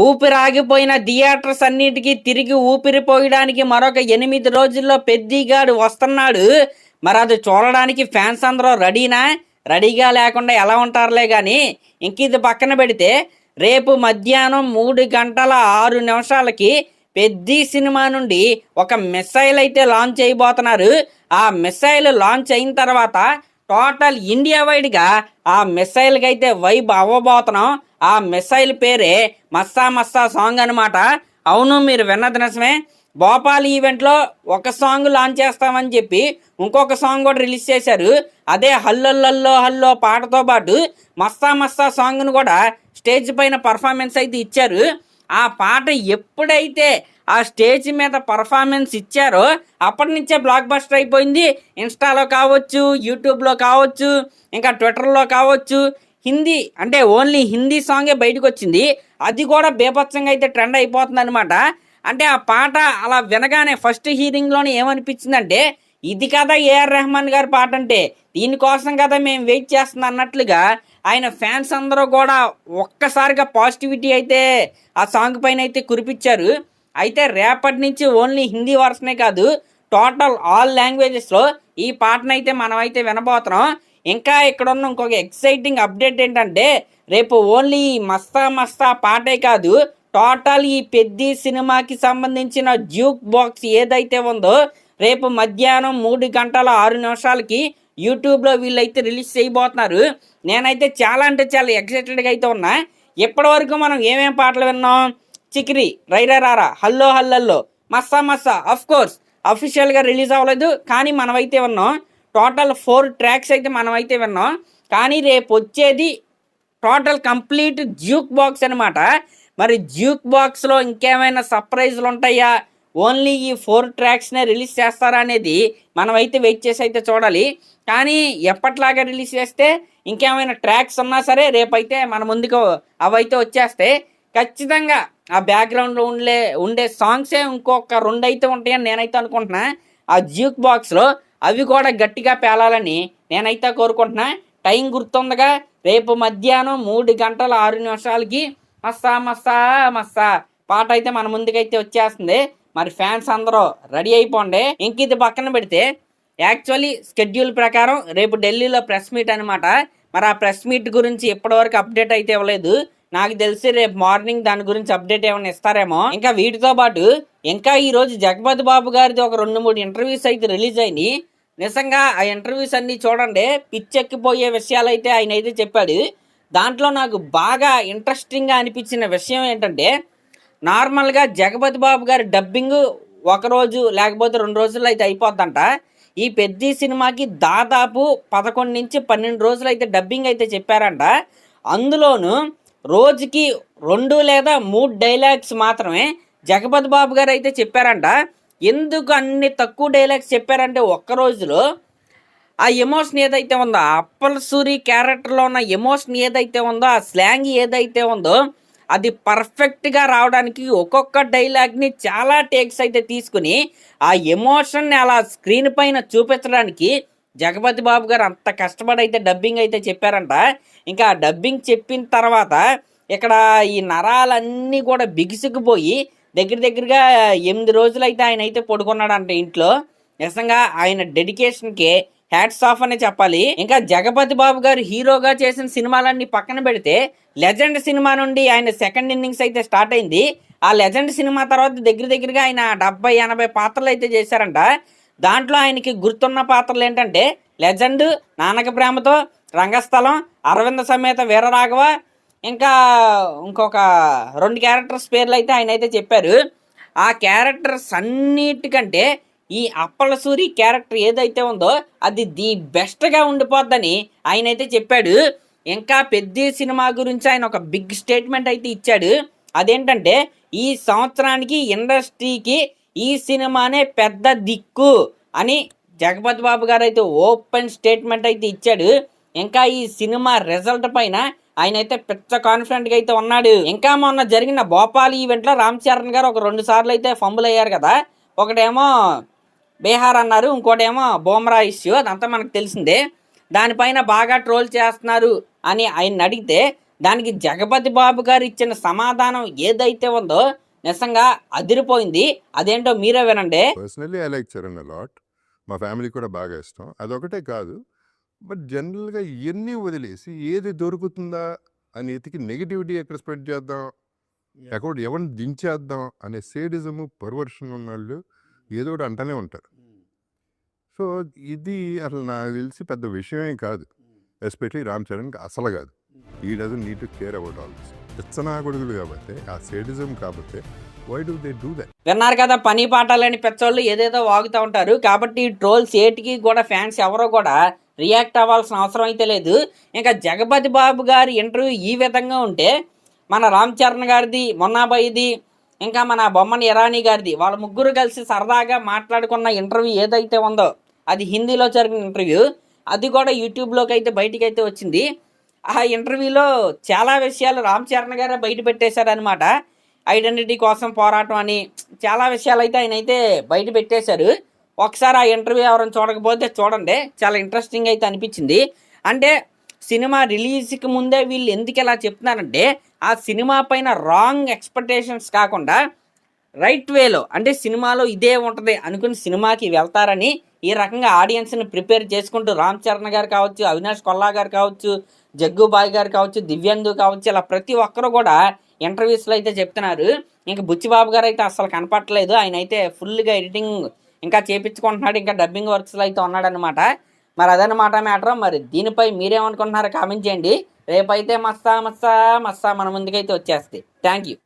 ఊపిరాగిపోయిన theatres అన్నిటికీ తిరిగి ఊపిరి పోయడానికి మరొక 8 రోజుల్లో పెద్దిగాడు వస్తున్నాడు. మరి అది చూడడానికి ఫ్యాన్స్ అందరూ రెడీనా? రెడీగా లేకుండా ఎలా ఉంటారులే కానీ. ఇంక ఇది పక్కన పెడితే రేపు మధ్యాహ్నం 3:06 పెద్ది సినిమా నుండి ఒక మిసైల్ అయితే లాంచ్ చేయబోతున్నారు. ఆ మిసైల్ లాంచ్ అయిన తర్వాత టోటల్ ఇండియా వైడ్గా ఆ మిసైల్కి అయితే వైబ్ అవ్వబోతున్నాం. ఆ మిసైల్ పేరే మస్సా మస్సా సాంగ్ అనమాట. అవును, మీరు విన్నది నిజమే. భోపాల్ ఈవెంట్లో ఒక సాంగ్ లాంచ్ చేస్తామని చెప్పి ఇంకొక సాంగ్ కూడా రిలీజ్ చేశారు. అదే హల్లల్లో హల్లో పాటతో పాటు మస్సా మస్సా సాంగ్ను కూడా స్టేజ్ పైన పర్ఫార్మెన్స్ అయితే ఇచ్చారు. ఆ పాట ఎప్పుడైతే ఆ స్టేజ్ మీద పర్ఫార్మెన్స్ ఇచ్చారో అప్పటి నుంచే బ్లాక్ బస్టర్ అయిపోయింది. ఇన్స్టాలో కావచ్చు, యూట్యూబ్లో కావచ్చు, ఇంకా ట్విట్టర్లో కావచ్చు. హిందీ అంటే ఓన్లీ హిందీ సాంగే బయటకు వచ్చింది. అది కూడా బీభత్సంగా అయితే ట్రెండ్ అయిపోతుంది అనమాట. అంటే ఆ పాట అలా వినగానే ఫస్ట్ హీరింగ్లోనే ఏమనిపించిందంటే ఇది కదా ఏఆర్ రెహమాన్ గారి పాట, అంటే దీనికోసం కదా మేము వెయిట్ చేస్తున్నాం అన్నట్లుగా ఆయన ఫ్యాన్స్ అందరూ కూడా ఒక్కసారిగా పాజిటివిటీ అయితే ఆ సాంగ్ పైన అయితే కురిపించారు. అయితే రేపటి నుంచి ఓన్లీ హిందీ వర్షనే కాదు, టోటల్ ఆల్ లాంగ్వేజెస్లో ఈ పాటనైతే మనం అయితే వినబోతున్నాం. ఇంకా ఇక్కడ ఉన్న ఇంకొక ఎక్సైటింగ్ అప్డేట్ ఏంటంటే రేపు ఓన్లీ మస్తా మస్తా పాటే కాదు, టోటల్ ఈ పెద్ది సినిమాకి సంబంధించిన జ్యూక్ బాక్స్ ఏదైతే ఉందో రేపు మధ్యాహ్నం 3:06 యూట్యూబ్లో వీళ్ళైతే రిలీజ్ చేయబోతున్నారు. నేనైతే చాలా అంటే చాలా ఎక్సైటెడ్గా అయితే ఉన్నా. ఇప్పటివరకు మనం ఏమేం పాటలు విన్నాం? చిక్రి, రైరా రారా, హల్లో హల్లల్లో, మస్సా మస్సా. అఫ్ కోర్స్ అఫీషియల్గా రిలీజ్ అవ్వలేదు, కానీ మనమైతే విన్నాం. టోటల్ 4 ట్రాక్స్ అయితే మనమైతే విన్నాం. కానీ రేపు వచ్చేది టోటల్ కంప్లీట్ జ్యూక్ బాక్స్ అనమాట. మరి జ్యూక్ బాక్స్లో ఇంకేమైనా సర్ప్రైజ్లు ఉంటాయా, ఓన్లీ ఈ 4 ట్రాక్స్నే రిలీజ్ చేస్తారా అనేది మనమైతే వెయిట్ చేసి అయితే చూడాలి. కానీ ఎప్పట్లాగా రిలీజ్ చేస్తే ఇంకేమైనా ట్రాక్స్ ఉన్నా సరే రేపైతే మన ముందుకు అవైతే వచ్చేస్తే ఖచ్చితంగా ఆ బ్యాక్గ్రౌండ్లో ఉండే సాంగ్సే ఇంకొక 2 అయితే ఉంటాయని నేనైతే అనుకుంటున్నా. ఆ జ్యూక్ బాక్స్లో అవి కూడా గట్టిగా పేలాలని నేనైతే కోరుకుంటున్నా. టైం గుర్తుండగా రేపు మధ్యాహ్నం 3:06 మస్సా మస్సా మస్సా పాట అయితే మన ముందుకైతే వచ్చేస్తుంది. మరి ఫ్యాన్స్ అందరూ రెడీ అయిపోండి. ఇంక ఇది పక్కన పెడితే యాక్చువల్లీ స్కెడ్యూల్ ప్రకారం రేపు ఢిల్లీలో ప్రెస్ మీట్ అనమాట. మరి ఆ ప్రెస్ మీట్ గురించి ఇప్పటివరకు అప్డేట్ అయితే ఇవ్వలేదు. నాకు తెలిసి రేపు మార్నింగ్ దాని గురించి అప్డేట్ ఏమైనా ఇస్తారేమో. ఇంకా వీటితో పాటు ఇంకా ఈరోజు జగపతి బాబు గారిది ఒక 2-3 ఇంటర్వ్యూస్ అయితే రిలీజ్ అయినాయి. నిజంగా ఆ ఇంటర్వ్యూస్ అన్నీ చూడండి, పిచ్చెక్కిపోయే విషయాలు అయితే ఆయన అయితే చెప్పాడు. దాంట్లో నాకు బాగా ఇంట్రెస్టింగ్గా అనిపించిన విషయం ఏంటంటే నార్మల్గా జగపతి బాబు గారి డబ్బింగ్ ఒకరోజు లేకపోతే 2 రోజుల్లో అయితే అయిపోద్దంట. ఈ పెద్ద సినిమాకి దాదాపు 11 నుంచి 12 రోజులు అయితే డబ్బింగ్ అయితే చెప్పారంట. అందులోనూ రోజుకి 2 లేదా 3 డైలాగ్స్ మాత్రమే జగపతి బాబు గారు అయితే చెప్పారంట. ఎందుకు అన్ని తక్కువ డైలాగ్స్ చెప్పారంటే ఒక్క రోజులో ఆ ఎమోషన్ ఏదైతే ఉందో, ఆ అప్పల్ సూరి క్యారెక్టర్లో ఉన్న ఎమోషన్ ఏదైతే ఉందో, ఆ స్లాంగ్ ఏదైతే ఉందో అది పర్ఫెక్ట్గా రావడానికి ఒక్కొక్క డైలాగ్ని చాలా టేక్స్ అయితే తీసుకుని ఆ ఎమోషన్ని అలా స్క్రీన్ పైన చూపించడానికి జగపతి బాబు గారు అంత కష్టపడి అయితే డబ్బింగ్ అయితే చెప్పారంట. ఇంకా డబ్బింగ్ చెప్పిన తర్వాత ఇక్కడ ఈ నరాలన్నీ కూడా బిగుసుకుపోయి దగ్గరగా 8 రోజులు అయితే ఆయన అయితే పడుకున్నాడంట ఇంట్లో. నిజంగా ఆయన డెడికేషన్కి హ్యాట్స్ ఆఫ్ అనే చెప్పాలి. ఇంకా జగపతి బాబు గారు హీరోగా చేసిన సినిమాలన్నీ పక్కన పెడితే లెజెండ్ సినిమా నుండి ఆయన సెకండ్ ఇన్నింగ్స్ అయితే స్టార్ట్ అయింది. ఆ లెజెండ్ సినిమా తర్వాత దగ్గరగా ఆయన 70-80 పాత్రలు అయితే చేశారంట. దాంట్లో ఆయనకి గుర్తున్న పాత్రలు ఏంటంటే లెజెండ్, నాన్నక ప్రేమతో, రంగస్థలం, అరవింద సమేత వీరరాఘవ, ఇంకా ఇంకొక 2 క్యారెక్టర్స్ పేర్లు అయితే ఆయన అయితే చెప్పారు. ఆ క్యారెక్టర్స్ అన్నిటికంటే ఈ అప్పల సూరి క్యారెక్టర్ ఏదైతే ఉందో అది ది బెస్ట్గా ఉండిపోద్దని ఆయన అయితే చెప్పాడు. ఇంకా పెద్ద సినిమా గురించి ఆయన ఒక బిగ్ స్టేట్మెంట్ అయితే ఇచ్చాడు. అదేంటంటే ఈ సంవత్సరానికి ఇండస్ట్రీకి ఈ సినిమానే పెద్ద దిక్కు అని జగపతి బాబు గారు అయితే ఓపెన్ స్టేట్మెంట్ అయితే ఇచ్చాడు. ఇంకా ఈ సినిమా రిజల్ట్ పైన ఆయన అయితే పెద్ద కాన్ఫిడెంట్గా అయితే ఉన్నాడు. ఇంకా మొన్న జరిగిన భోపాల్ ఈవెంట్లో రామ్ చరణ్ గారు ఒక 2 సార్లు అయితే ఫంబుల్ అయ్యారు కదా. ఒకటేమో బీహార్ అన్నారు, ఇంకోటేమో బోమ్రా ఇష్యూ, అదంతా మనకు తెలిసిందే. దానిపైన బాగా ట్రోల్ చేస్తున్నారు అని ఆయన అడిగితే దానికి జగపతి బాబు గారు ఇచ్చిన సమాధానం ఏదైతే ఉందో నిజంగా అదిరిపోయింది. అదేంటో మీరే వినండి. Personally I like Charan a lot. మా ఫ్యామిలీ కూడా బాగా ఇష్టం. అదొకటే కాదు, బట్ జనరల్గా ఇవన్నీ వదిలేసి ఏది దొరుకుతుందా అని ఎతికి నెగిటివిటీ ఎక్కడ స్ప్రెడ్ చేద్దాం, ఎక్కడ ఎవరిని దించేద్దాం అనే సేడిజము పర్వర్షన్ ఉన్నవాళ్ళు ఏదో ఒకటి అంటూనే ఉంటారు. సో ఇది అసలు నాకు తెలిసి పెద్ద విషయమే కాదు, ఎస్పెషలీ రామ్ చరణ్కి అసలు కాదు. ఈ doesn't need to care about all this. ఇచ్చనా కొడుకులు కాబట్టి, ఆ సేడిజం కాబట్టి why do they do that? విన్నారు కదా, పని పాట లేని పెచ్చోళ్ళు ఏదేదో వాగుతూ ఉంటారు. కాబట్టి ట్రోల్స్ ఏటికి కూడా ఫ్యాన్స్ ఎవరో కూడా రియాక్ట్ అవ్వాల్సిన అవసరం అయితే లేదు. ఇంకా జగపతి బాబు గారి ఇంటర్వ్యూ ఈ విధంగా ఉంటే మన రామ్ చరణ్ గారిది, మొన్నాబాయిది, ఇంకా మన బొమ్మని ఇరానీ గారిది, వాళ్ళ ముగ్గురు కలిసి సరదాగా మాట్లాడుకున్న ఇంటర్వ్యూ ఏదైతే ఉందో అది హిందీలో జరిగిన ఇంటర్వ్యూ, అది కూడా యూట్యూబ్లోకి అయితే బయటికి అయితే వచ్చింది. ఆ ఇంటర్వ్యూలో చాలా విషయాలు రామ్ చరణ్ గారే బయట పెట్టేశారనమాట. ఐడెంటిటీ కోసం పోరాటం అని చాలా విషయాలు అయితే ఆయన అయితే బయట పెట్టేశారు. ఒకసారి ఆ ఇంటర్వ్యూ ఎవరైనా చూడకపోతే చూడండి, చాలా ఇంట్రెస్టింగ్ అయితే అనిపించింది. అంటే సినిమా రిలీజ్కి ముందే వీళ్ళు ఎందుకు ఇలా చెప్తున్నారంటే ఆ సినిమా పైన రాంగ్ ఎక్స్పెక్టేషన్స్ కాకుండా రైట్ వేలో, అంటే సినిమాలో ఇదే ఉంటుంది అనుకుని సినిమాకి వెళ్తారని ఈ రకంగా ఆడియన్స్ని ప్రిపేర్ చేసుకుంటూ రామ్ చరణ్ గారు కావచ్చు, అవినాష్ కొల్లా గారు కావచ్చు, జగ్గుబాయ్ గారు కావచ్చు, దివ్యందు కావచ్చు, ఇలా ప్రతి ఒక్కరు కూడా ఇంటర్వ్యూస్లో అయితే చెప్తున్నారు. ఇంకా బుచ్చిబాబు గారు అయితే అసలు కనపట్టలేదు. ఆయన అయితే ఫుల్గా ఎడిటింగ్ ఇంకా చేపించుకుంటున్నాడు, ఇంకా డబ్బింగ్ వర్క్స్లో అయితే ఉన్నాడనమాట. మరి అదనమాట మ్యాటర్. మరి దీనిపై మీరేమనుకుంటున్నారో కామెంట్ చేయండి. రేపైతే మస్తా మస్తా మస్తా మన ముందుకైతే వచ్చేస్తాయి. Thank you.